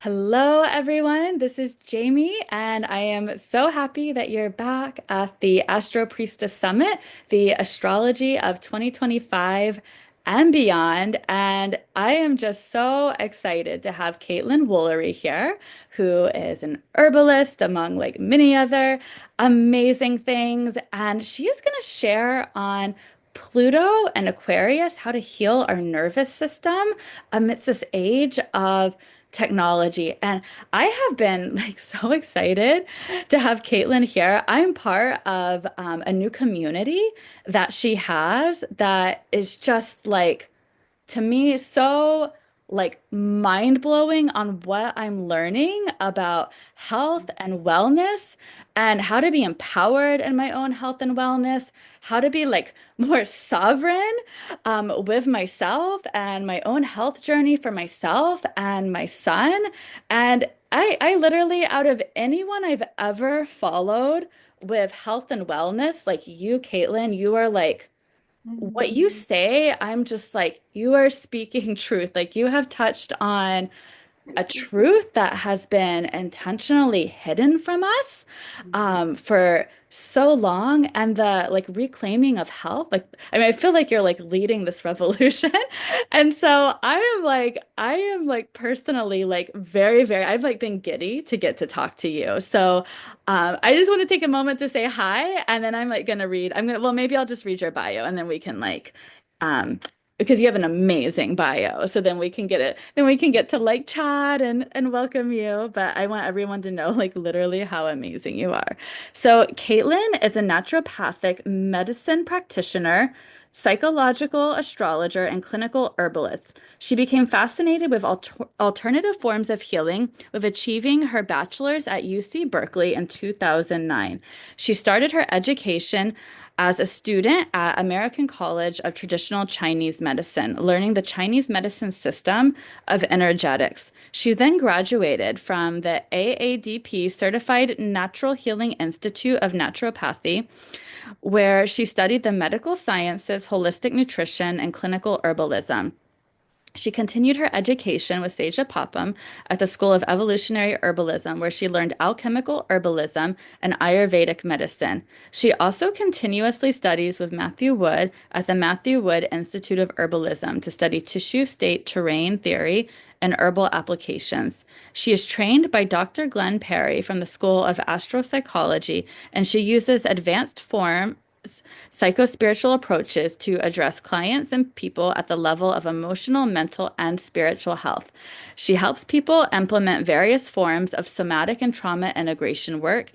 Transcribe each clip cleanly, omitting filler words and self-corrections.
Hello, everyone. This is Jamie, and I am so happy that you're back at the Astro Priestess Summit, the Astrology of 2025 and beyond. And I am just so excited to have Caitlin Woolery here, who is an herbalist among like many other amazing things. And she is going to share on Pluto and Aquarius, how to heal our nervous system amidst this age of technology. And I have been like so excited to have Caitlin here. I'm part of a new community that she has that is just like to me so like mind-blowing on what I'm learning about health and wellness and how to be empowered in my own health and wellness, how to be like more sovereign with myself and my own health journey for myself and my son. And I literally, out of anyone I've ever followed with health and wellness, like you, Caitlin, you are like what you Mhm. say, I'm just like, you are speaking truth. Like you have touched on a truth that has been intentionally hidden from us for so long, and the like reclaiming of health. Like, I mean, I feel like you're like leading this revolution. And so I am like personally like very, very, I've like been giddy to get to talk to you. So I just want to take a moment to say hi, and then I'm like gonna read, well, maybe I'll just read your bio and then we can like, um, because you have an amazing bio. So then we can get it, then we can get to like chat and welcome you. But I want everyone to know like literally how amazing you are. So Caitlin is a naturopathic medicine practitioner, psychological astrologer, and clinical herbalist. She became fascinated with alternative forms of healing, with achieving her bachelor's at UC Berkeley in 2009. She started her education as a student at American College of Traditional Chinese Medicine, learning the Chinese medicine system of energetics. She then graduated from the AADP Certified Natural Healing Institute of Naturopathy, where she studied the medical sciences, holistic nutrition, and clinical herbalism. She continued her education with Seja Papam at the School of Evolutionary Herbalism, where she learned alchemical herbalism and Ayurvedic medicine. She also continuously studies with Matthew Wood at the Matthew Wood Institute of Herbalism to study tissue state terrain theory and herbal applications. She is trained by Dr. Glenn Perry from the School of Astropsychology, and she uses advanced form psychospiritual approaches to address clients and people at the level of emotional, mental, and spiritual health. She helps people implement various forms of somatic and trauma integration work,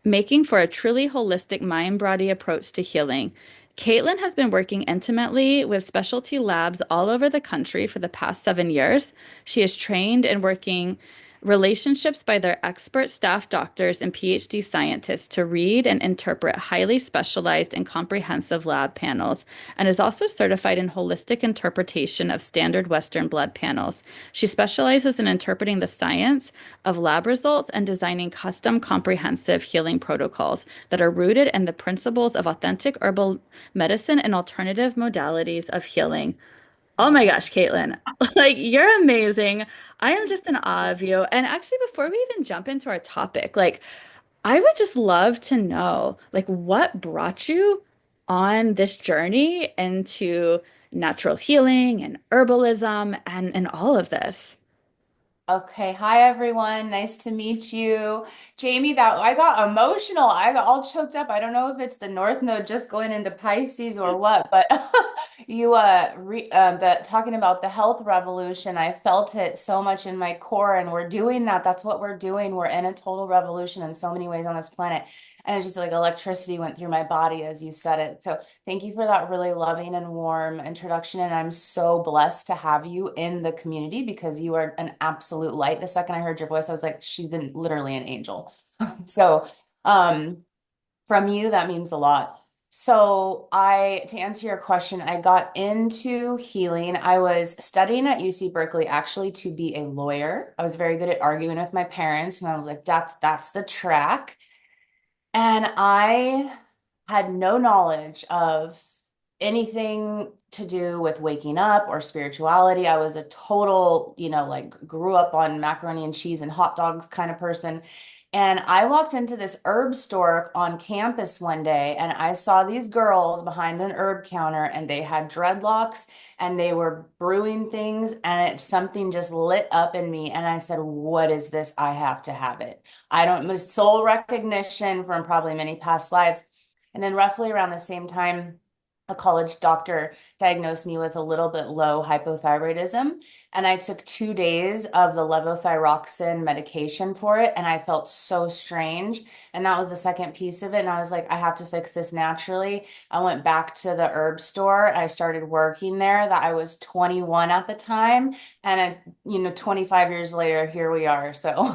making for a truly holistic mind body approach to healing. Caitlin has been working intimately with specialty labs all over the country for the past 7 years. She is trained in working relationships by their expert staff doctors and PhD scientists to read and interpret highly specialized and comprehensive lab panels, and is also certified in holistic interpretation of standard Western blood panels. She specializes in interpreting the science of lab results and designing custom comprehensive healing protocols that are rooted in the principles of authentic herbal medicine and alternative modalities of healing. Oh my gosh, Caitlin, like you're amazing. I am just in awe of you. And actually, before we even jump into our topic, like I would just love to know, like, what brought you on this journey into natural healing and herbalism and all of this? Okay, hi everyone. Nice to meet you. Jamie, that I got emotional. I got all choked up. I don't know if it's the North Node just going into Pisces or what, but you the talking about the health revolution, I felt it so much in my core, and we're doing that. That's what we're doing. We're in a total revolution in so many ways on this planet. And it's just like electricity went through my body as you said it. So thank you for that really loving and warm introduction. And I'm so blessed to have you in the community because you are an absolute light. The second I heard your voice, I was like, literally an angel. So, um, from you, that means a lot. To answer your question, I got into healing. I was studying at UC Berkeley actually to be a lawyer. I was very good at arguing with my parents, and I was like, that's the track. And I had no knowledge of anything to do with waking up or spirituality. I was a total, like grew up on macaroni and cheese and hot dogs kind of person. And I walked into this herb store on campus one day and I saw these girls behind an herb counter and they had dreadlocks and they were brewing things and something just lit up in me. And I said, what is this? I have to have it. I don't, it was soul recognition from probably many past lives. And then roughly around the same time, a college doctor diagnosed me with a little bit low hypothyroidism. And I took 2 days of the levothyroxine medication for it. And I felt so strange. And that was the second piece of it. And I was like, I have to fix this naturally. I went back to the herb store. I started working there. That I was 21 at the time. And, 25 years later, here we are. So.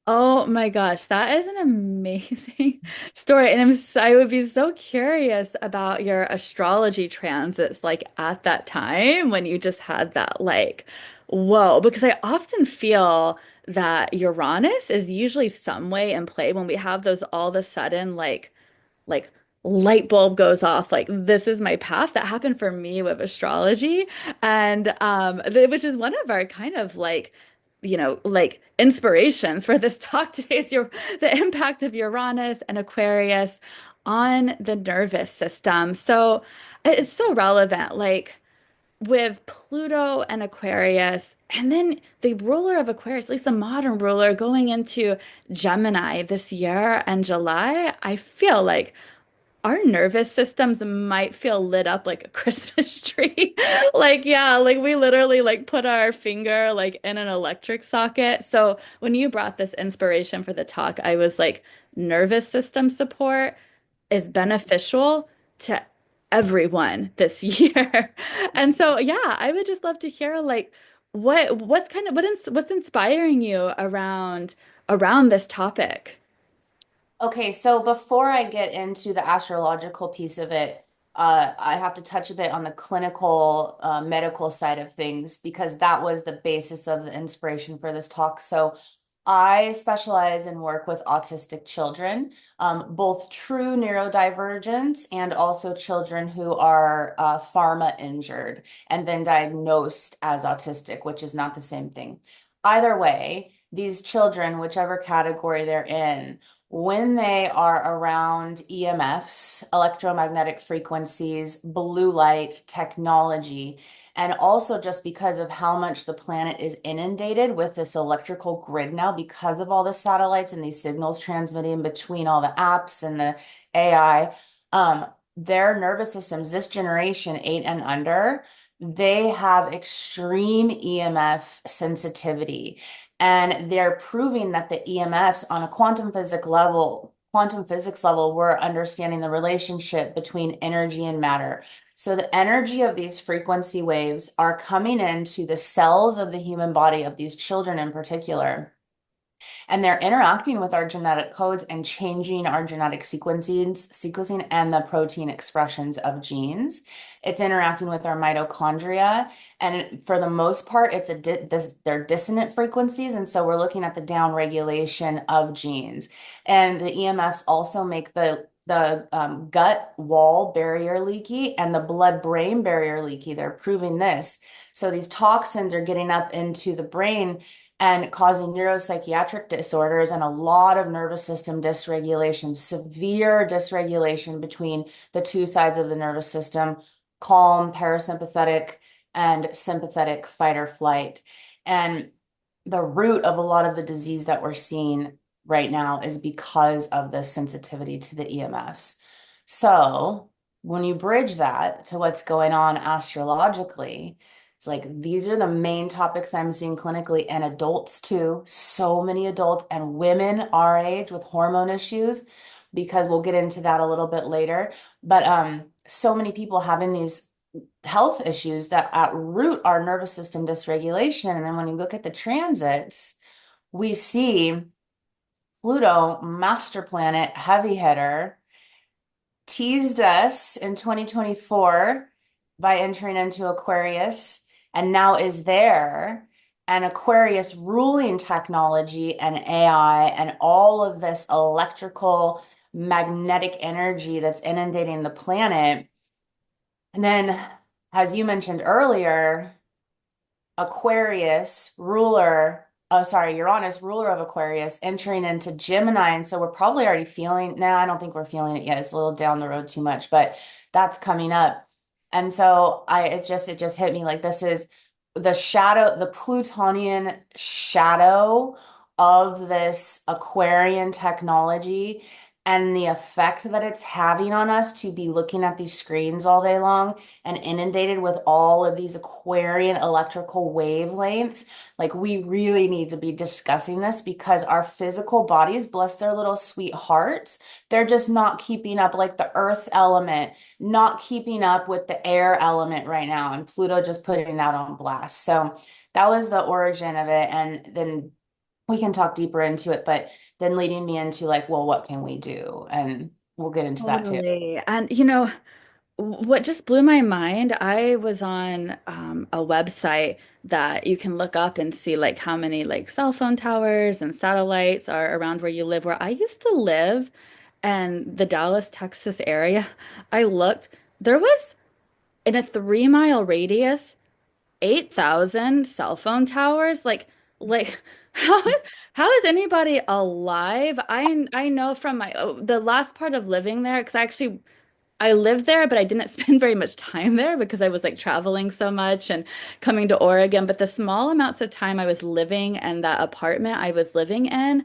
Oh my gosh, that is an amazing story. And I would be so curious about your astrology transits like at that time when you just had that like, whoa, because I often feel that Uranus is usually some way in play when we have those all of a sudden like light bulb goes off like this is my path. That happened for me with astrology, and which is one of our kind of like like inspirations for this talk today is the impact of Uranus and Aquarius on the nervous system. So it's so relevant, like with Pluto and Aquarius, and then the ruler of Aquarius, at least the modern ruler, going into Gemini this year and July. I feel like our nervous systems might feel lit up like a Christmas tree. Like, yeah, like we literally like put our finger like in an electric socket. So when you brought this inspiration for the talk, I was like, nervous system support is beneficial to everyone this year. And so, yeah, I would just love to hear like what's kind of what's inspiring you around this topic. Okay, so before I get into the astrological piece of it, I have to touch a bit on the clinical, medical side of things because that was the basis of the inspiration for this talk. So I specialize and work with autistic children, both true neurodivergents and also children who are pharma injured and then diagnosed as autistic, which is not the same thing. Either way, these children, whichever category they're in, when they are around EMFs, electromagnetic frequencies, blue light technology, and also just because of how much the planet is inundated with this electrical grid now, because of all the satellites and these signals transmitting between all the apps and the AI, their nervous systems, this generation, 8 and under, they have extreme EMF sensitivity. And they're proving that the EMFs on a quantum physics level, we're understanding the relationship between energy and matter. So the energy of these frequency waves are coming into the cells of the human body of these children in particular and they're interacting with our genetic codes and changing our genetic sequencing and the protein expressions of genes. It's interacting with our mitochondria, and for the most part, they're dissonant frequencies, and so we're looking at the downregulation of genes. And the EMFs also make the gut wall barrier leaky and the blood-brain barrier leaky. They're proving this. So these toxins are getting up into the brain and causing neuropsychiatric disorders and a lot of nervous system dysregulation, severe dysregulation between the two sides of the nervous system, calm, parasympathetic, and sympathetic fight or flight. And the root of a lot of the disease that we're seeing right now is because of the sensitivity to the EMFs. So when you bridge that to what's going on astrologically, it's like these are the main topics I'm seeing clinically and adults too. So many adults and women our age with hormone issues, because we'll get into that a little bit later. But so many people having these health issues that at root are nervous system dysregulation. And then when you look at the transits, we see Pluto, master planet, heavy hitter, teased us in 2024 by entering into Aquarius and now is there. And Aquarius ruling technology and AI and all of this electrical magnetic energy that's inundating the planet. And then as you mentioned earlier, Aquarius, Uranus, ruler of Aquarius, entering into Gemini. And so we're probably already feeling, no, I don't think we're feeling it yet. It's a little down the road too much, but that's coming up. And so it just hit me like this is the shadow, the Plutonian shadow of this Aquarian technology and the effect that it's having on us to be looking at these screens all day long and inundated with all of these Aquarian electrical wavelengths. Like, we really need to be discussing this because our physical bodies, bless their little sweet hearts, they're just not keeping up, like the earth element, not keeping up with the air element right now. And Pluto just putting that on blast. So that was the origin of it. And then we can talk deeper into it, but then leading me into like, well, what can we do? And we'll get into that too. Totally. And what just blew my mind, I was on a website that you can look up and see like how many like cell phone towers and satellites are around where you live. Where I used to live and the Dallas, Texas area, I looked, there was in a 3 mile radius, 8,000 cell phone towers. Like how how is anybody alive? I know from the last part of living there, because I lived there, but I didn't spend very much time there because I was like traveling so much and coming to Oregon. But the small amounts of time I was living in that apartment I was living in,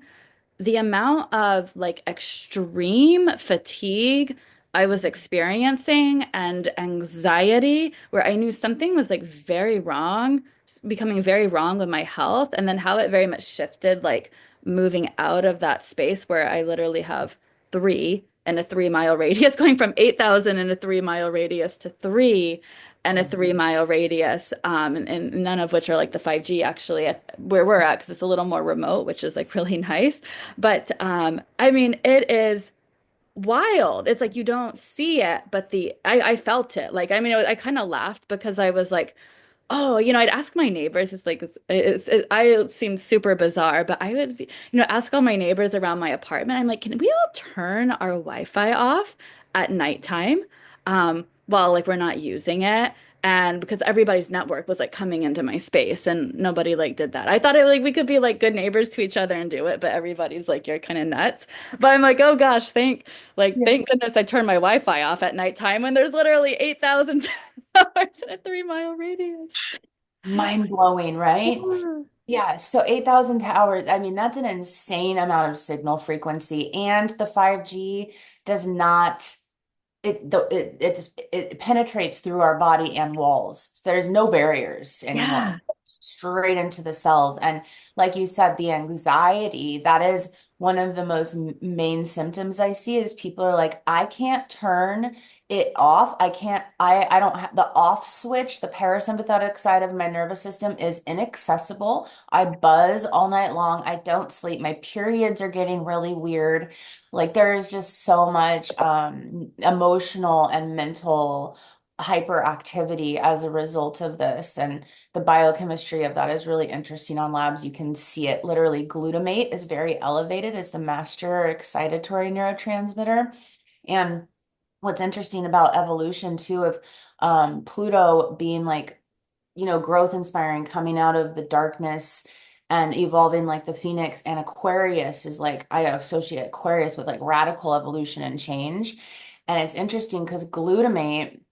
the amount of like extreme fatigue I was experiencing and anxiety where I knew something was like very wrong, becoming very wrong with my health, and then how it very much shifted, like moving out of that space where I literally have three in a 3 mile radius, going from 8,000 in a 3 mile radius to three and a 3 mile radius, and none of which are like the 5G actually at where we're at because it's a little more remote, which is like really nice. But I mean, it is wild. It's like you don't see it, but I felt it. Like I mean, I kind of laughed because I was like, oh, I'd ask my neighbors. It's like I seem super bizarre, but I would, ask all my neighbors around my apartment. I'm like, can we all turn our Wi-Fi off at nighttime, while like we're not using it? And because everybody's network was like coming into my space, and nobody like did that. I thought it like we could be like good neighbors to each other and do it, but everybody's like, you're kind of nuts. But I'm like, oh gosh, thank goodness I turned my Wi-Fi off at nighttime when there's literally 8,000 towers in a 3 mile radius. Mind blowing, right? Yeah. Yeah, so 8,000 towers, I mean, that's an insane amount of signal frequency. And the 5G does not it penetrates through our body and walls. So there's no barriers Yeah. anymore. Straight into the cells. And like you said, the anxiety, that is one of the most main symptoms I see is people are like, I can't turn it off. I don't have the off switch. The parasympathetic side of my nervous system is inaccessible. I buzz all night long. I don't sleep. My periods are getting really weird. Like there is just so much emotional and mental hyperactivity as a result of this. And the biochemistry of that is really interesting on labs. You can see it literally. Glutamate is very elevated as the master excitatory neurotransmitter. And what's interesting about evolution too, of Pluto being like, growth inspiring, coming out of the darkness and evolving like the phoenix, and Aquarius is like, I associate Aquarius with like radical evolution and change. And it's interesting because glutamate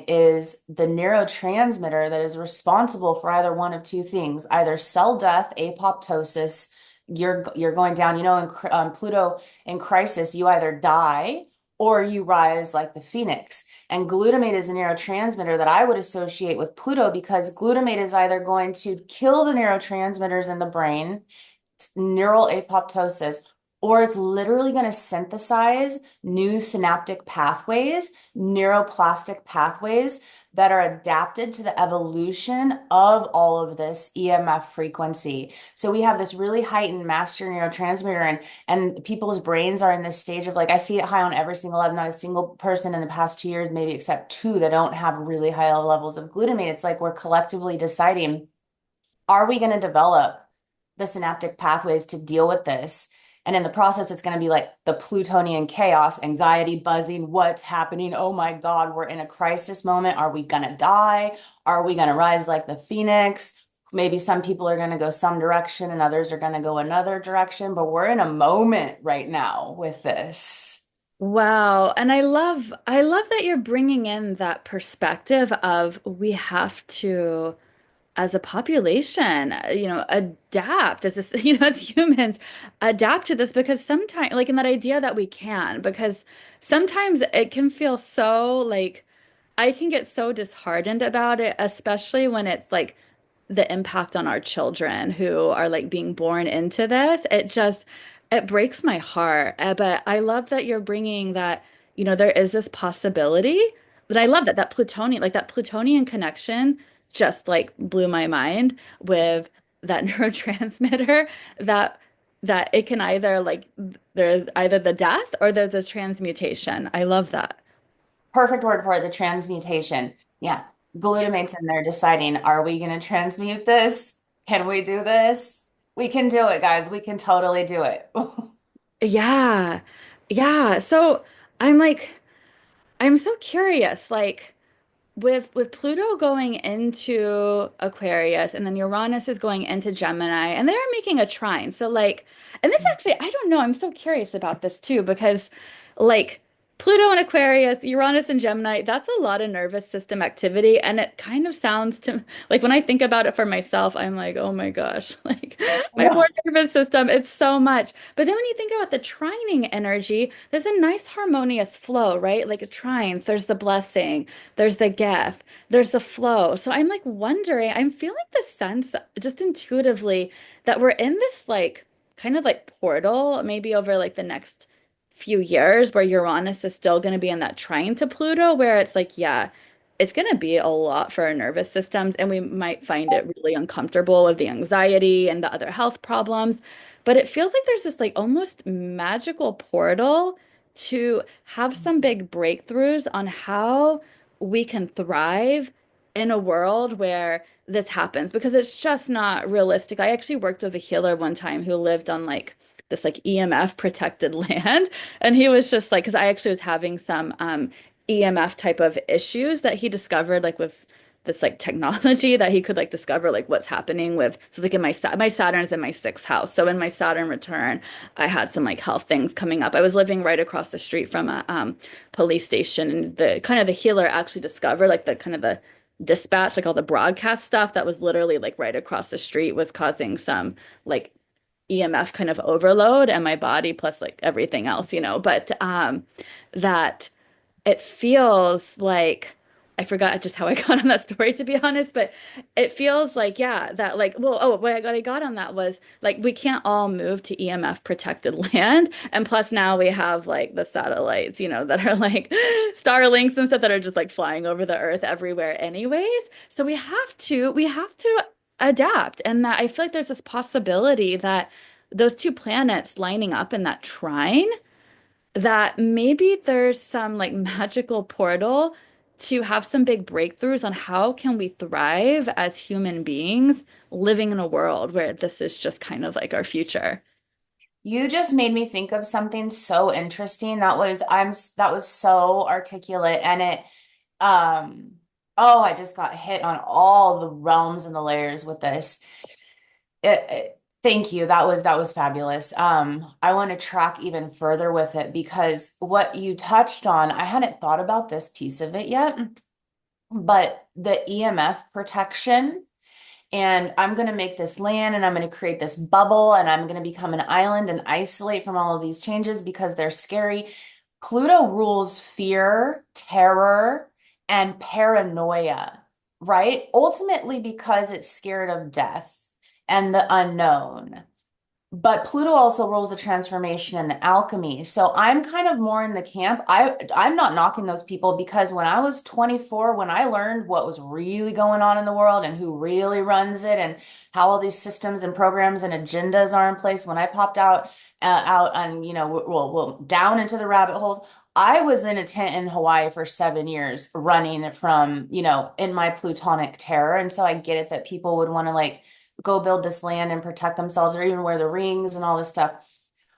is the neurotransmitter that is responsible for either one of two things, either cell death, apoptosis, you're going down, in Pluto in crisis, you either die or you rise like the phoenix. And glutamate is a neurotransmitter that I would associate with Pluto because glutamate is either going to kill the neurotransmitters in the brain, neural apoptosis, or it's literally going to synthesize new synaptic pathways, neuroplastic pathways that are adapted to the evolution of all of this EMF frequency. So we have this really heightened master neurotransmitter, and people's brains are in this stage of like, I see it high on every single level. Not a single person in the past 2 years, maybe except two, that don't have really high levels of glutamate. It's like we're collectively deciding, are we going to develop the synaptic pathways to deal with this? And in the process, it's going to be like the Plutonian chaos, anxiety, buzzing, what's happening? Oh my God, we're in a crisis moment. Are we going to die? Are we going to rise like the phoenix? Maybe some people are going to go some direction and others are going to go another direction, but we're in a moment right now with this. Wow. And I love that you're bringing in that perspective of we have to, as a population, adapt as this, as humans, adapt to this because sometimes, like in that idea that we can, because sometimes it can feel so like I can get so disheartened about it, especially when it's like the impact on our children who are like being born into this. It breaks my heart. But I love that you're bringing that, there is this possibility. But I love that Plutonian connection just like blew my mind with that neurotransmitter that that it can either like there's either the death or there's the transmutation. I love that. Perfect word for it, the transmutation. Yeah. Glutamate's in there deciding, are we going to transmute this? Can we do this? We can do it, guys. We can totally do it. Yeah. Yeah. So I'm like, I'm so curious, like with Pluto going into Aquarius and then Uranus is going into Gemini and they're making a trine. So like, and this actually, I don't know, I'm so curious about this too because like Pluto and Aquarius, Uranus and Gemini, that's a lot of nervous system activity. And it kind of sounds to like when I think about it for myself, I'm like, oh my gosh, like my poor Yes. nervous system, it's so much. But then when you think about the trining energy, there's a nice harmonious flow, right? Like a trines, there's the blessing, there's the gift, there's the flow. So I'm like wondering, I'm feeling the sense just intuitively that we're in this like kind of like portal, maybe over like the next few years where Uranus is still going to be in that trine to Pluto, where it's like, yeah, it's going to be a lot for our nervous systems, and we might find it really uncomfortable with the anxiety and the other health problems. But it feels like there's this like almost magical portal to have some big breakthroughs on how we can thrive in a world where this happens because it's just not realistic. I actually worked with a healer one time who lived on like this like EMF protected land. And he was just like, because I actually was having some EMF type of issues that he discovered like with this like technology that he could like discover like what's happening with so like in my Saturn is in my sixth house. So in my Saturn return, I had some like health things coming up. I was living right across the street from a police station and the kind of the healer actually discovered like the kind of the dispatch, like all the broadcast stuff that was literally like right across the street was causing some like EMF kind of overload and my body plus like everything else, but that it feels like I forgot just how I got on that story to be honest, but it feels like yeah, that like well, oh, what I got on that was like we can't all move to EMF protected land, and plus now we have like the satellites, that are like Starlinks and stuff that are just like flying over the earth everywhere anyways. So we have to adapt, and that I feel like there's this possibility that those two planets lining up in that trine that maybe there's some like magical portal to have some big breakthroughs on how can we thrive as human beings living in a world where this is just kind of like our future. You just made me think of something so interesting. That was so articulate and it oh, I just got hit on all the realms and the layers with this. Thank you. That was fabulous. I want to track even further with it because what you touched on, I hadn't thought about this piece of it yet, but the EMF protection, and I'm going to make this land and I'm going to create this bubble and I'm going to become an island and isolate from all of these changes because they're scary. Pluto rules fear, terror, and paranoia, right? Ultimately, because it's scared of death and the unknown. But Pluto also rules the transformation and the alchemy. So I'm kind of more in the camp. I'm not knocking those people because when I was 24, when I learned what was really going on in the world and who really runs it and how all these systems and programs and agendas are in place, when I popped out and well down into the rabbit holes, I was in a tent in Hawaii for 7 years running from, in my plutonic terror. And so I get it that people would want to like go build this land and protect themselves or even wear the rings and all this stuff.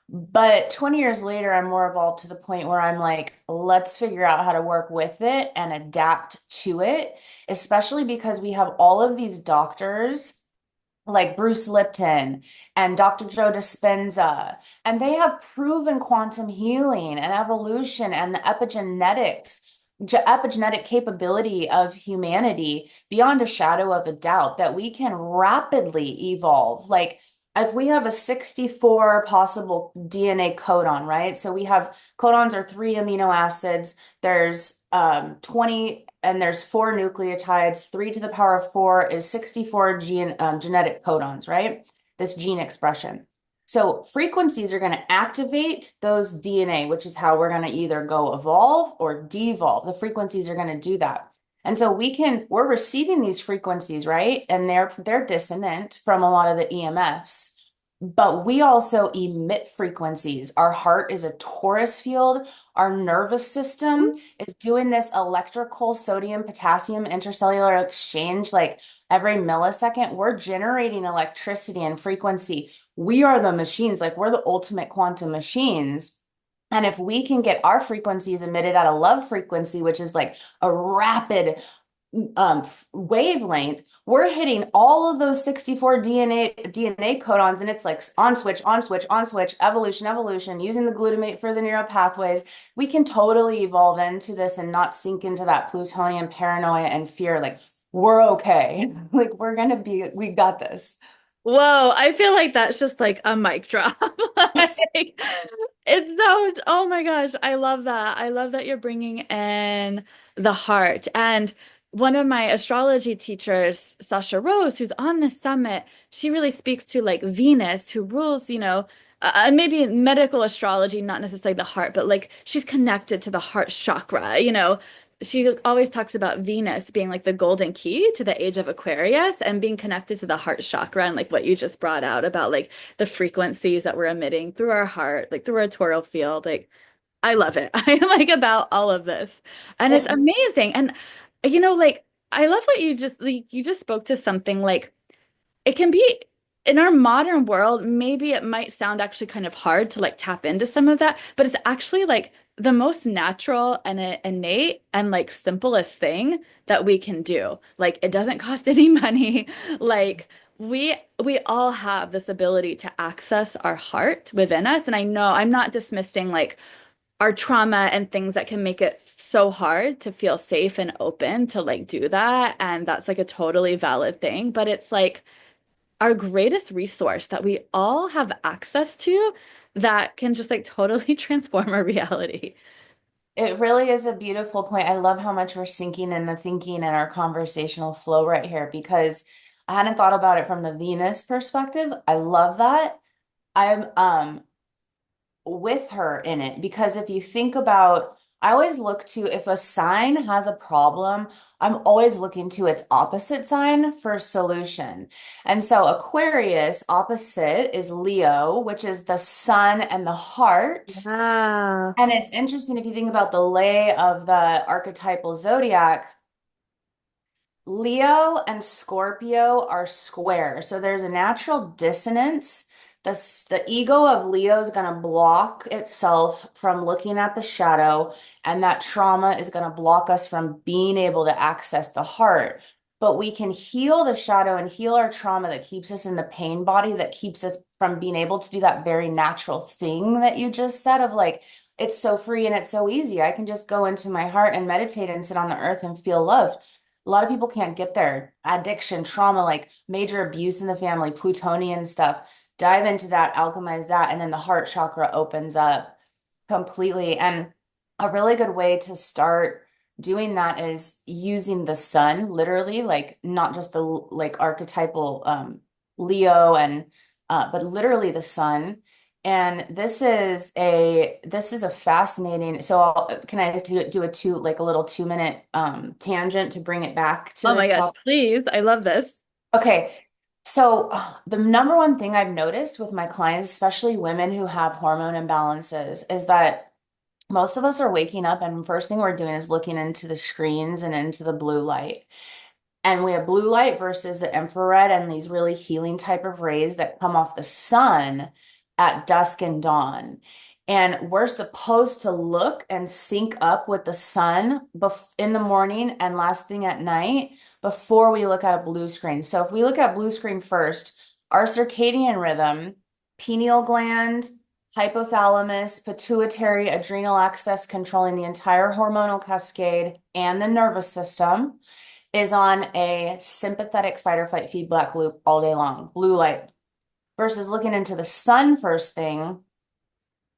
But 20 years later, I'm more evolved to the point where I'm like, let's figure out how to work with it and adapt to it, especially because we have all of these doctors like Bruce Lipton and Dr. Joe Dispenza, and they have proven quantum healing and evolution and the epigenetic capability of humanity beyond a shadow of a doubt that we can rapidly evolve. Like if we have a 64 possible DNA codon, right? So we have codons are three amino acids. There's 20 and there's four nucleotides. 3 to the power of 4 is 64 genetic codons, right? This gene expression. So frequencies are going to activate those DNA, which is how we're going to either go evolve or devolve. The frequencies are going to do that. And so we're receiving these frequencies, right? And they're dissonant from a lot of the EMFs. But we also emit frequencies. Our heart is a torus field. Our nervous system is doing this electrical sodium potassium intercellular exchange like every millisecond. We're generating electricity and frequency. We are the machines, like we're the ultimate quantum machines. And if we can get our frequencies emitted at a love frequency, which is like a rapid wavelength, we're hitting all of those 64 DNA codons, and it's like on switch, on switch, on switch, evolution, evolution, using the glutamate for the neural pathways. We can totally evolve into this and not sink into that plutonium paranoia and fear. Like we're okay. Like we got this. Whoa, I feel like that's just like a mic drop. Like, it's so, oh my gosh, I love that. I love that you're bringing in the heart. And one of my astrology teachers, Sasha Rose, who's on this summit, she really speaks to like Venus, who rules, maybe medical astrology, not necessarily the heart, but like she's connected to the heart chakra, she always talks about Venus being like the golden key to the age of Aquarius and being connected to the heart chakra and like what you just brought out about like the frequencies that we're emitting through our heart, like through our torial field. Like I love it. I like about all of this. And it's It amazing. And like I love what you just spoke to something like it can be in our modern world, maybe it might sound actually kind of hard to like tap into some of that, but it's actually like the most natural and innate and like simplest thing that we can do. Like it doesn't cost any money. Like we all have this ability to access our heart within us. And I know I'm not dismissing like our trauma and things that can make it so hard to feel safe and open to like do that. And that's like a totally valid thing. But it's like our greatest resource that we all have access to that can just like totally transform our reality. it really is a beautiful point. I love how much we're sinking in the thinking and our conversational flow right here because I hadn't thought about it from the Venus perspective. I love that. I'm with her in it because if you think about, I always look to if a sign has a problem, I'm always looking to its opposite sign for solution. And so Aquarius opposite is Leo, which is the sun and the heart. Yeah. And it's interesting if you think about the lay of the archetypal zodiac, Leo and Scorpio are square. So there's a natural dissonance. The ego of Leo is going to block itself from looking at the shadow, and that trauma is going to block us from being able to access the heart. But we can heal the shadow and heal our trauma that keeps us in the pain body, that keeps us from being able to do that very natural thing that you just said of like, it's so free and it's so easy. I can just go into my heart and meditate and sit on the earth and feel loved. A lot of people can't get there. Addiction, trauma, like major abuse in the family, plutonian stuff. Dive into that, alchemize that, and then the heart chakra opens up completely. And a really good way to start doing that is using the sun, literally, like not just the like archetypal Leo and but literally the sun. And this is a fascinating. So can I do a like a little 2 minute tangent to bring it back to Oh my this gosh, topic? please. I love this. Okay. So the number one thing I've noticed with my clients, especially women who have hormone imbalances, is that most of us are waking up and first thing we're doing is looking into the screens and into the blue light. And we have blue light versus the infrared and these really healing type of rays that come off the sun. at dusk and dawn. And we're supposed to look and sync up with the sun in the morning and last thing at night before we look at a blue screen. So if we look at blue screen first, our circadian rhythm, pineal gland, hypothalamus, pituitary, adrenal axis controlling the entire hormonal cascade and the nervous system is on a sympathetic fight or flight feedback loop all day long, blue light, versus looking into the sun first thing.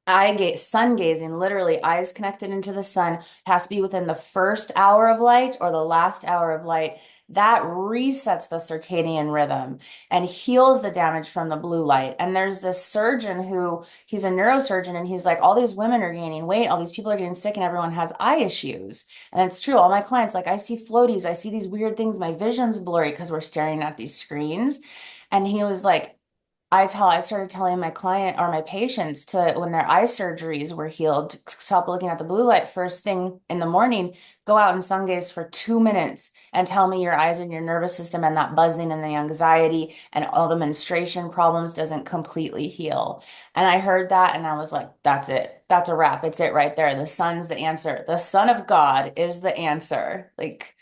Eye gaze, sun gazing, literally eyes connected into the sun, has to be within the first hour of light or the last hour of light. That resets the circadian rhythm and heals the damage from the blue light. And there's this surgeon who he's a neurosurgeon, and he's like, all these women are gaining weight, all these people are getting sick, and everyone has eye issues. And it's true. All my clients, like, I see floaties, I see these weird things, my vision's blurry because we're staring at these screens. And he was like, I started telling my client or my patients to, when their eye surgeries were healed, to stop looking at the blue light first thing in the morning, go out and sun gaze for 2 minutes and tell me your eyes and your nervous system and that buzzing and the anxiety and all the menstruation problems doesn't completely heal. And I heard that and I was like, that's it. That's a wrap. It's it right there. The sun's the answer. The Son of God is the answer. Like,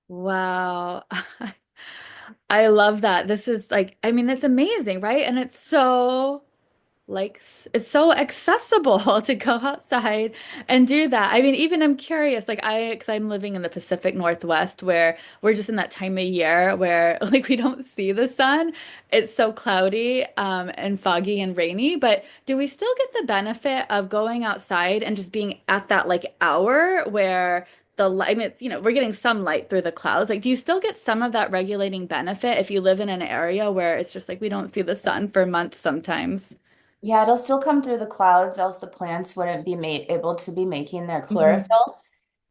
Wow. I love that. This is like, I mean, it's amazing, right? And it's so like it's so accessible to go outside and do that. I mean, even I'm curious, like because I'm living in the Pacific Northwest where we're just in that time of year where like we don't see the sun. It's so cloudy and foggy and rainy, but do we still get the benefit of going outside and just being at that like hour where the light, I mean, it's, we're getting some light through the clouds. Like, do you still get some of that regulating benefit if you live in an area where it's just like we don't see the sun for months sometimes? yeah, it'll still come through the clouds, else the plants wouldn't be able to be making their Mhm. chlorophyll.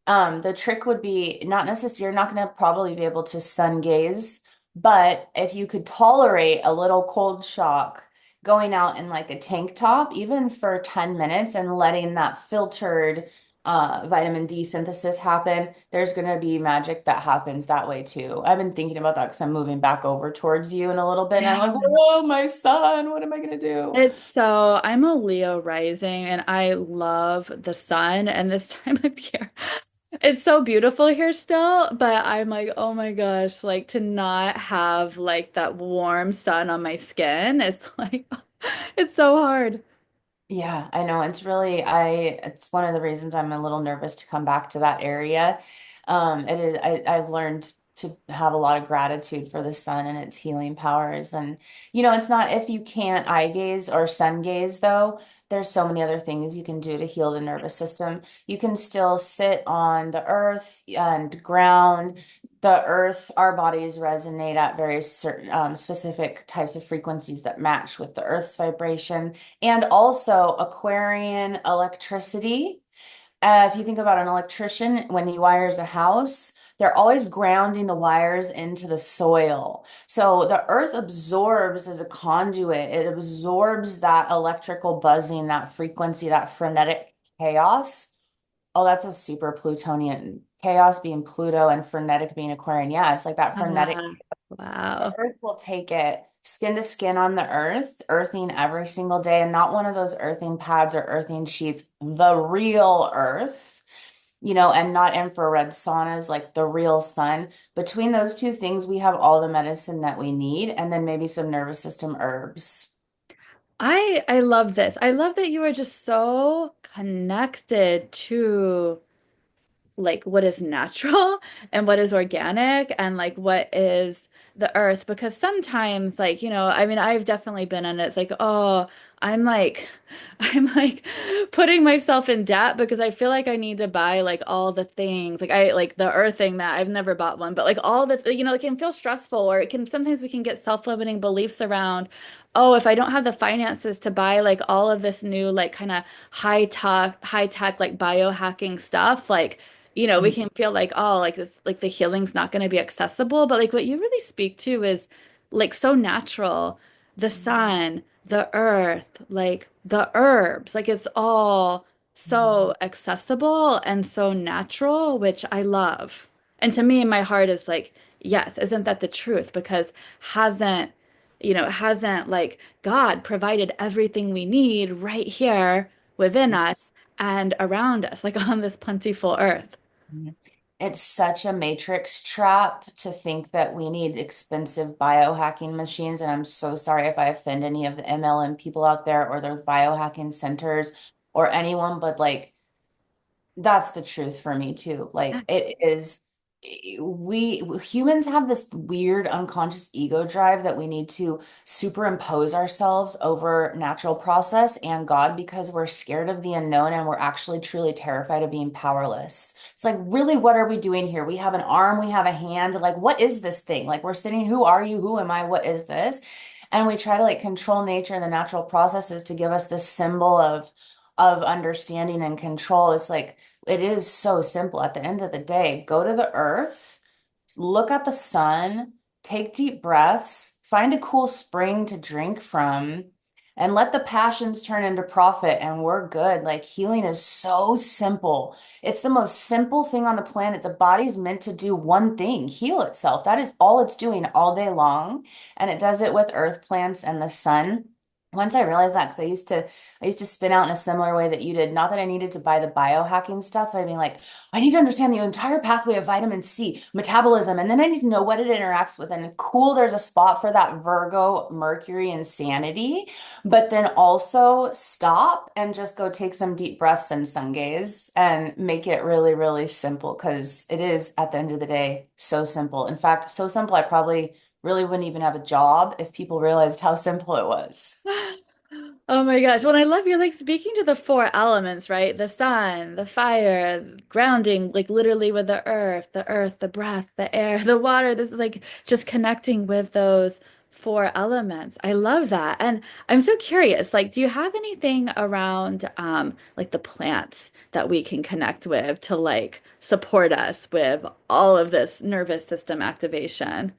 The trick would be not necessarily, you're not going to probably be able to sun gaze, but if you could tolerate a little cold shock, going out in like a tank top, even for 10 minutes and letting that filtered vitamin D synthesis happen, there's going to be magic that happens that way too. I've been thinking about that because I'm moving back over towards you in a little bit, and I'm like, oh, my son, what am I going to do? It's so, I'm a Leo rising and I love the sun and this time of year. It's so beautiful here still, but I'm like, oh my gosh, like to not have like that warm sun on my skin, it's like, it's so hard. Yeah, I know. It's one of the reasons I'm a little nervous to come back to that area. I've learned to have a lot of gratitude for the sun and its healing powers. And, it's not if you can't eye gaze or sun gaze, though, there's so many other things you can do to heal the nervous system. You can still sit on the earth and ground. The earth, our bodies resonate at very certain specific types of frequencies that match with the earth's vibration, and also Aquarian electricity. If you think about an electrician, when he wires a house, they're always grounding the wires into the soil. So the earth absorbs as a conduit, it absorbs that electrical buzzing, that frequency, that frenetic chaos. Oh, that's a super Plutonian. Chaos being Pluto and frenetic being Aquarian. Yeah, it's like that frenetic. The Wow. earth will take it skin to skin on the earth, earthing every single day, and not one of those earthing pads or earthing sheets, the real earth, and not infrared saunas like the real sun. Between those two things, we have all the medicine that we need, and then maybe some nervous system herbs. I love this. I love that you are just so connected to like what is natural and what is organic and like what is the earth because sometimes like I mean I've definitely been in it. It's like oh I'm like I'm like putting myself in debt because I feel like I need to buy like all the things like I like the earth thing that I've never bought one but like all the it can feel stressful or it can sometimes we can get self-limiting beliefs around oh if I don't have the finances to buy like all of this new like kind of high tech like biohacking stuff like we can feel like, oh, like this, like the healing's not going to be accessible. But like what you really speak to is like so natural. The sun, the earth, like the herbs, like it's all so accessible and so natural, which I love. And to me, my heart is like, yes, isn't that the truth? Because hasn't hasn't like God provided everything we need right here within us and around us, like on this plentiful earth. Mhm. It's such a matrix trap to think that we need expensive biohacking machines. And I'm so sorry if I offend any of the MLM people out there or those biohacking centers or anyone, but like, that's the truth for me too. Like it is, we humans have this weird unconscious ego drive that we need to superimpose ourselves over natural process and God because we're scared of the unknown and we're actually truly terrified of being powerless. It's like, really, what are we doing here? We have an arm, we have a hand. Like, what is this thing? Like, we're sitting, who are you? Who am I? What is this? And we try to like control nature and the natural processes to give us this symbol of understanding and control. It's like it is so simple at the end of the day. Go to the earth, look at the sun, take deep breaths, find a cool spring to drink from, and let the passions turn into profit, and we're good. Like healing is so simple. It's the most simple thing on the planet. The body's meant to do one thing, heal itself. That is all it's doing all day long. And it does it with earth plants and the sun. Once I realized that, because I used to spin out in a similar way that you did. Not that I needed to buy the biohacking stuff, but I mean, like, I need to understand the entire pathway of vitamin C, metabolism, and then I need to know what it interacts with. And cool, there's a spot for that Virgo, Mercury, insanity. But then also stop and just go take some deep breaths and sun gaze and make it really, really simple because it is, at the end of the day, so simple. In fact, so simple, I probably really wouldn't even have a job if people realized how simple it was. Oh my gosh. Well, I love you're like speaking to the four elements, right? The sun, the fire, grounding, like literally with the earth, the breath, the air, the water. This is like just connecting with those four elements. I love that. And I'm so curious, like, do you have anything around like the plants that we can connect with to like support us with all of this nervous system activation?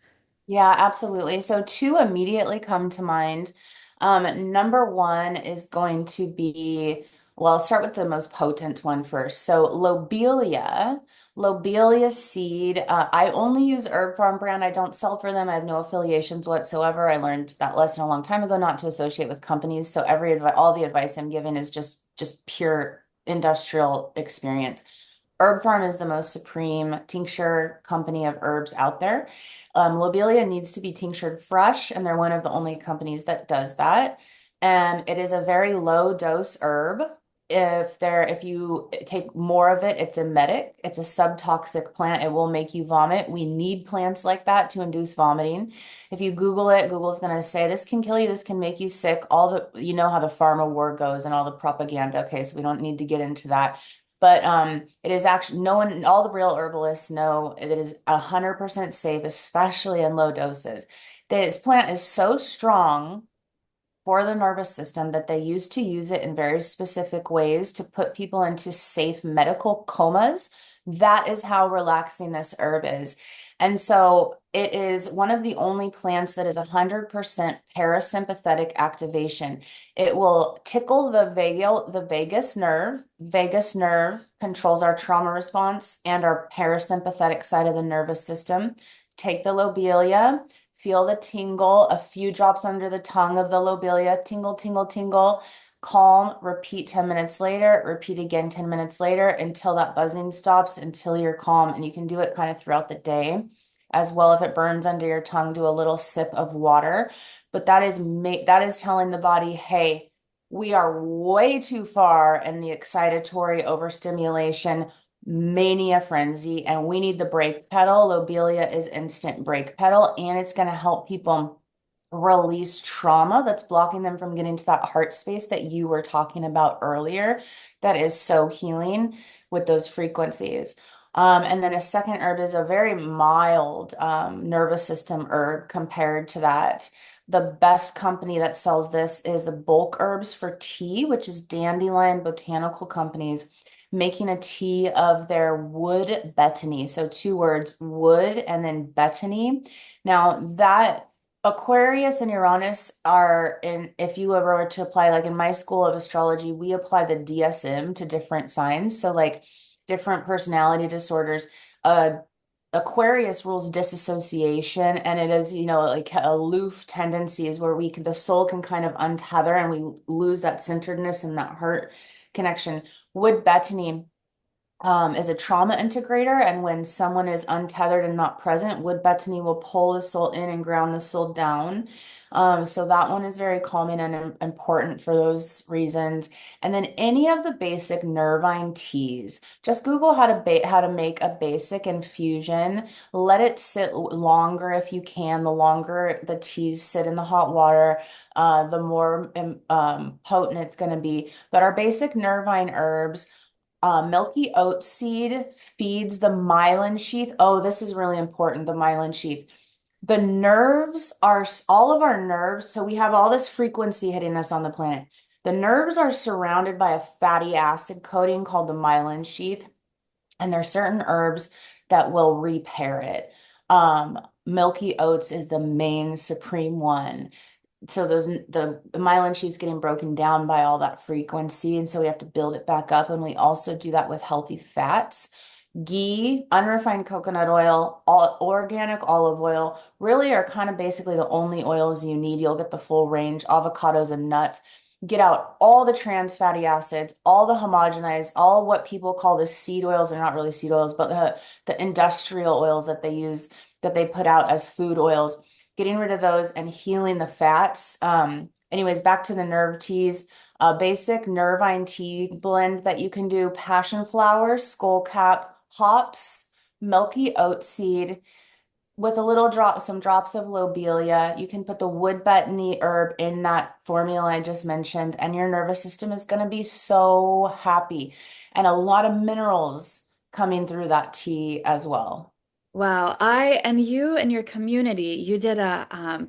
Yeah, absolutely. So two immediately come to mind. Number one is going to be, well, I'll start with the most potent one first. So lobelia seed. I only use Herb Farm brand. I don't sell for them. I have no affiliations whatsoever. I learned that lesson a long time ago, not to associate with companies. So all the advice I'm giving is just pure industrial experience. Herb Farm is the most supreme tincture company of herbs out there. Lobelia needs to be tinctured fresh, and they're one of the only companies that does that. And it is a very low dose herb. If you take more of it, it's emetic. It's a subtoxic plant. It will make you vomit. We need plants like that to induce vomiting. If you Google it, Google's going to say this can kill you, this can make you sick. You know how the pharma war goes and all the propaganda. Okay, so we don't need to get into that. But it is actually no one, all the real herbalists know it is 100% safe, especially in low doses. This plant is so strong for the nervous system that they used to use it in very specific ways to put people into safe medical comas. That is how relaxing this herb is. And so it is one of the only plants that is 100% parasympathetic activation. It will tickle the vagus nerve. Vagus nerve controls our trauma response and our parasympathetic side of the nervous system. Take the lobelia. Feel the tingle, a few drops under the tongue of the lobelia, tingle, tingle, tingle, calm, repeat 10 minutes later, repeat again 10 minutes later until that buzzing stops, until you're calm. And you can do it kind of throughout the day as well. If it burns under your tongue, do a little sip of water. But that is telling the body, hey, we are way too far in the excitatory overstimulation mania frenzy, and we need the brake pedal. Lobelia is instant brake pedal, and it's going to help people release trauma that's blocking them from getting to that heart space that you were talking about earlier. That is so healing with those frequencies. And then a second herb is a very mild nervous system herb compared to that. The best company that sells this is the Bulk Herbs for Tea, which is Dandelion Botanical Companies making a tea of their wood betony. So two words, wood and then betony. Now that Aquarius and Uranus are in, if you ever were to apply, like in my school of astrology, we apply the DSM to different signs. So like different personality disorders. Aquarius rules disassociation, and it is, like aloof tendencies where the soul can kind of untether and we lose that centeredness and that heart connection. Wood Betony is a trauma integrator, and when someone is untethered and not present, Wood Betony will pull the soul in and ground the soul down. So that one is very calming and important for those reasons. And then any of the basic nervine teas, just Google how to make a basic infusion. Let it sit longer if you can. The longer the teas sit in the hot water, the more potent it's going to be. But our basic nervine herbs. Milky oat seed feeds the myelin sheath. Oh, this is really important, the myelin sheath. The nerves are all of our nerves. So we have all this frequency hitting us on the planet. The nerves are surrounded by a fatty acid coating called the myelin sheath, and there are certain herbs that will repair it. Milky oats is the main supreme one. So the myelin sheath's getting broken down by all that frequency, and so we have to build it back up. And we also do that with healthy fats. Ghee, unrefined coconut oil, organic olive oil really are kind of basically the only oils you need. You'll get the full range, avocados and nuts. Get out all the trans fatty acids, all the homogenized, all what people call the seed oils. They're not really seed oils, but the industrial oils that they use, that they put out as food oils, getting rid of those and healing the fats. Anyways, back to the nerve teas. A basic nervine tea blend that you can do: passion flower, skullcap, hops, milky oat seed with a little drop, some drops of lobelia. You can put the wood betony herb in that formula I just mentioned, and your nervous system is going to be so happy. And a lot of minerals coming through that tea as well. Wow, I and you and your community, you did a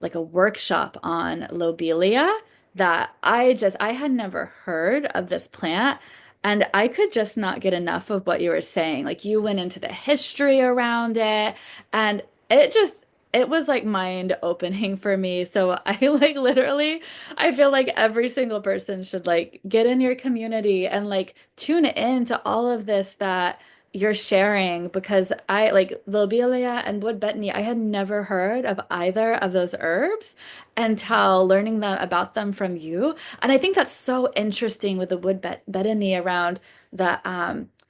like a workshop on lobelia that I had never heard of this plant, and I could just not get enough of what you were saying. Like you went into the history around it, and it just it was like mind opening for me. So I like literally I feel like every single person should like get in your community and like tune in to all of this that you're sharing, because I like lobelia and wood betony. I had never heard of either of those herbs until learning about them from you. And I think that's so interesting with the betony around the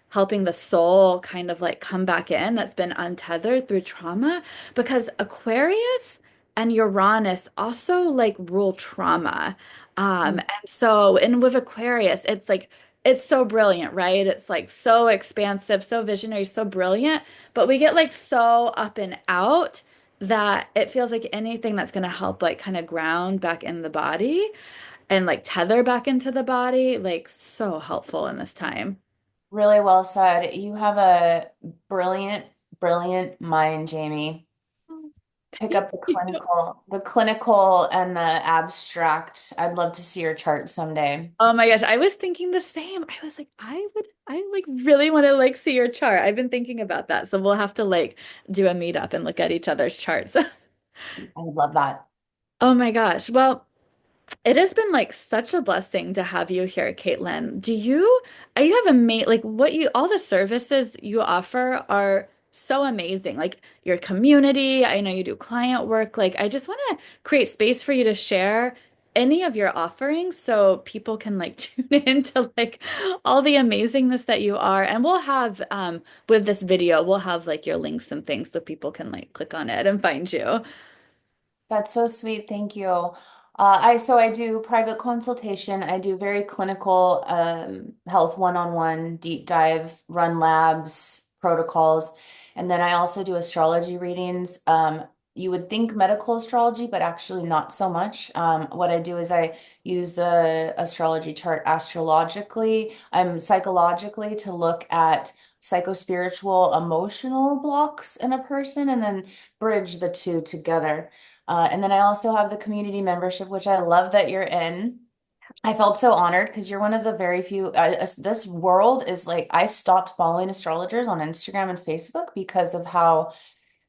helping the soul kind of like come back in that's been untethered through trauma, because Aquarius and Uranus also like rule trauma. And with Aquarius, it's like it's so brilliant, right? It's like so expansive, so visionary, so brilliant, but we get like so up and out that it feels like anything that's going to help like kind of ground back in the body and like tether back into the body, like so helpful in this time. Really well said. You have a brilliant, brilliant mind, Jamie. Oh, Pick thank up you. the clinical and the abstract. I'd love to see your chart someday. Oh my gosh, I was thinking the same. I was like, I like really want to like see your chart. I've been thinking about that. So we'll have to like do a meetup and look at each other's charts. I would love that. Oh my gosh. Well, it has been like such a blessing to have you here, Caitlin. You have a mate, like what you, all the services you offer are so amazing. Like your community, I know you do client work. Like I just want to create space for you to share any of your offerings so people can like tune into like all the amazingness that you are. And we'll have, with this video, we'll have like your links and things so people can like click on it and find you. That's so sweet. Thank you. I do private consultation. I do very clinical health one-on-one deep dive, run labs, protocols, and then I also do astrology readings. You would think medical astrology, but actually not so much. What I do is I use the astrology chart astrologically, psychologically to look at psychospiritual, emotional blocks in a person, and then bridge the two together. And then I also have the community membership, which I love that you're in. I felt so honored because you're one of the very few. This world is like, I stopped following astrologers on Instagram and Facebook because of how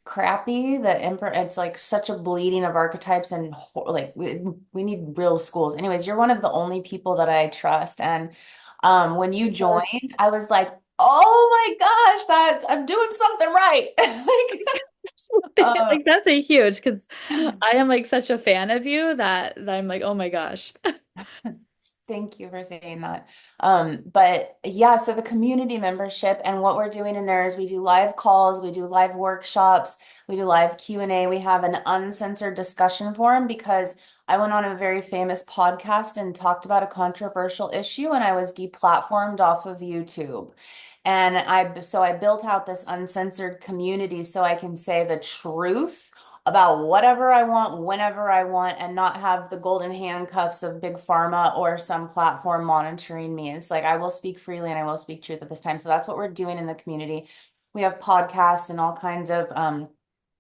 crappy the emperor. It's like such a bleeding of archetypes, and like we need real schools. Anyways, you're one of the only people that I trust. And when you joined, I was like, Oh my gosh, that I'm doing something right. Like, Like that's a huge because I am like such a fan of you that I'm like, oh my gosh. thank you for saying that. But yeah, so the community membership and what we're doing in there is we do live calls, we do live workshops, we do live Q&A. We have an uncensored discussion forum because I went on a very famous podcast and talked about a controversial issue and I was deplatformed off of YouTube. And I built out this uncensored community so I can say the truth about whatever I want, whenever I want, and not have the golden handcuffs of big pharma or some platform monitoring me. It's like I will speak freely and I will speak truth at this time. So that's what we're doing in the community. We have podcasts and all kinds of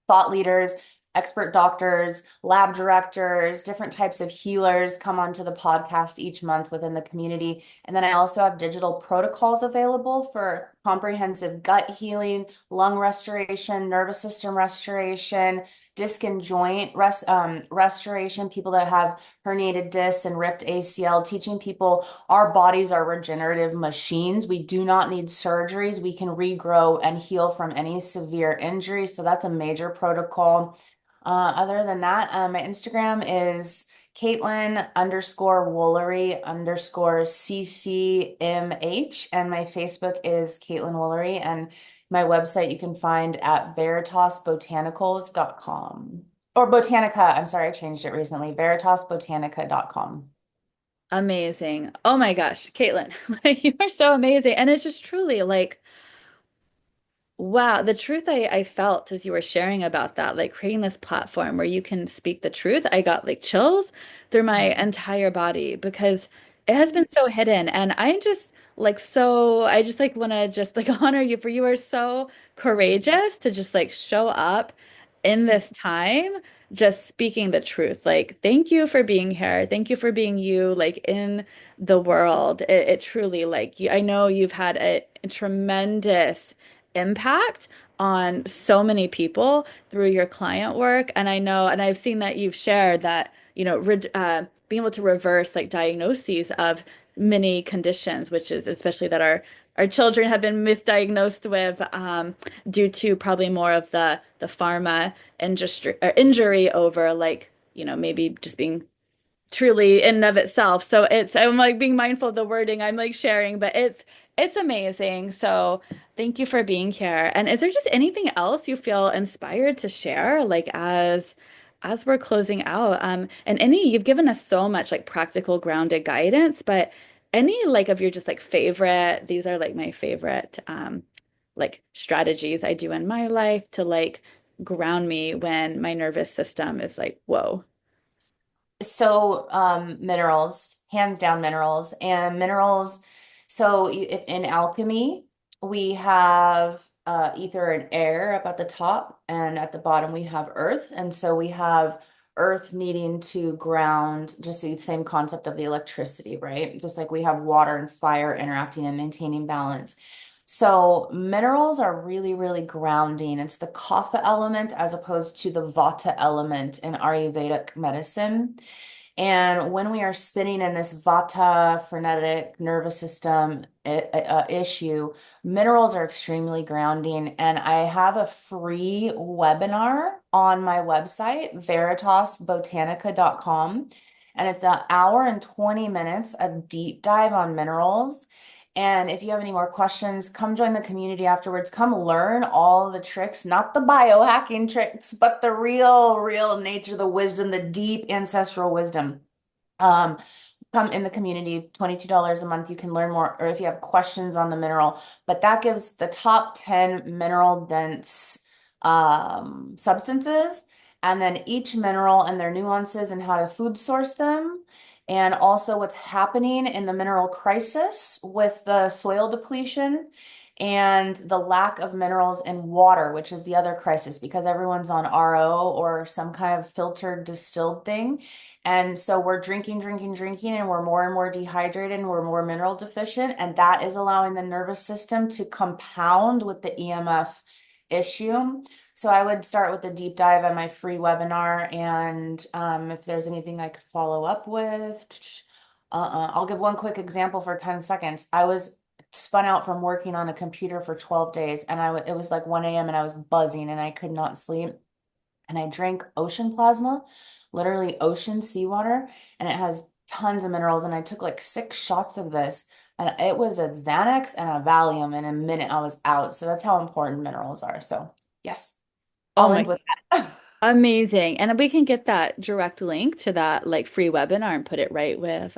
thought leaders, expert doctors, lab directors, different types of healers come onto the podcast each month within the community. And then I also have digital protocols available for comprehensive gut healing, lung restoration, nervous system restoration, disc and joint restoration, people that have herniated discs and ripped ACL, teaching people our bodies are regenerative machines. We do not need surgeries. We can regrow and heal from any severe injury. So that's a major protocol. Other than that, my Instagram is Caitlin underscore Woolery underscore CCMH, and my Facebook is Caitlin Woolery, and my website you can find at veritasbotanicals.com. Or Botanica, I'm sorry, I changed it recently, veritasbotanica.com. Amazing. Oh my gosh, Caitlin, like you are so amazing. And it's just truly like wow, the truth I felt as you were sharing about that, like creating this platform where you can speak the truth, I got like chills through my entire body because it has been so hidden. And I just like so I just like want to just like honor you for you are so courageous to just like show up in this time, just speaking the truth. Like, thank you for being here. Thank you for being you, like in the world. It truly like I know you've had a tremendous impact on so many people through your client work. And I know, and I've seen that you've shared that, being able to reverse like diagnoses of many conditions, which is especially that our children have been misdiagnosed with due to probably more of the pharma industry or injury over like, maybe just being truly in and of itself. So I'm like being mindful of the wording I'm like sharing, but it's amazing. So thank you for being here. And is there just anything else you feel inspired to share, like as we're closing out? And any you've given us so much like practical grounded guidance, but any like of your just like favorite, these are like my favorite like strategies I do in my life to like ground me when my nervous system is like, whoa. So, minerals, hands down minerals and minerals. So in alchemy, we have ether and air up at the top, and at the bottom we have earth. And so we have earth needing to ground, just the same concept of the electricity, right? Just like we have water and fire interacting and maintaining balance. So minerals are really, really grounding. It's the kapha element as opposed to the vata element in Ayurvedic medicine. And when we are spinning in this vata frenetic nervous system issue, minerals are extremely grounding. And I have a free webinar on my website, veritasbotanica.com. And it's an hour and 20 minutes, a deep dive on minerals. And if you have any more questions, come join the community afterwards. Come learn all the tricks, not the biohacking tricks, but the real nature, the wisdom, the deep ancestral wisdom. Um, Come in the community, $22 a month. You can learn more, or if you have questions on the mineral, but that gives the top 10 mineral dense substances, and then each mineral and their nuances and how to food source them, and also what's happening in the mineral crisis with the soil depletion and the lack of minerals in water, which is the other crisis because everyone's on RO or some kind of filtered distilled thing. And so we're drinking, and we're more and more dehydrated and we're more mineral deficient. And that is allowing the nervous system to compound with the EMF issue. So I would start with a deep dive on my free webinar. And if there's anything I could follow up with, I'll give one quick example for 10 seconds. I was spun out from working on a computer for 12 days and it was like 1 a.m. and I was buzzing and I could not sleep. And I drank ocean plasma, literally ocean seawater, and it has tons of minerals. And I took like 6 shots of this, and it was a Xanax and a Valium. In a minute, I was out. So that's how important minerals are. So, yes, Oh I'll end my, with that. amazing. And we can get that direct link to that like free webinar and put it right with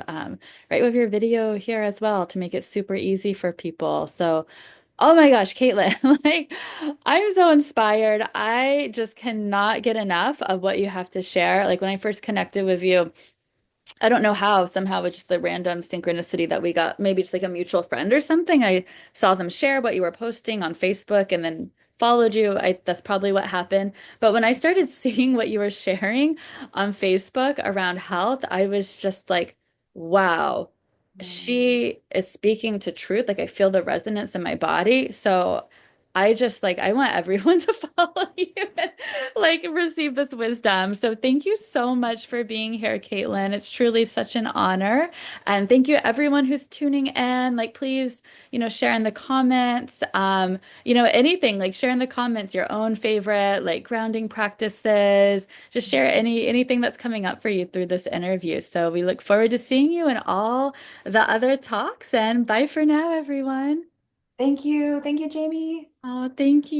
your video here as well to make it super easy for people. So, oh my gosh, Caitlin, like I'm so inspired. I just cannot get enough of what you have to share. Like when I first connected with you, I don't know how, somehow it's just a random synchronicity that we got, maybe just like a mutual friend or something. I saw them share what you were posting on Facebook and then followed you. That's probably what happened. But when I started seeing what you were sharing on Facebook around health, I was just like, wow, she is speaking to truth. Like I feel the resonance in my body. So I just like I want everyone to follow you and like receive this wisdom. So thank you so much for being here, Caitlin. It's truly such an honor. And thank you everyone who's tuning in. Like please, share in the comments. Anything, like share in the comments your own favorite like grounding practices. Just share anything that's coming up for you through this interview. So we look forward to seeing you in all the other talks and bye for now, everyone. Thank you. Thank you, Jamie. Oh, thank you.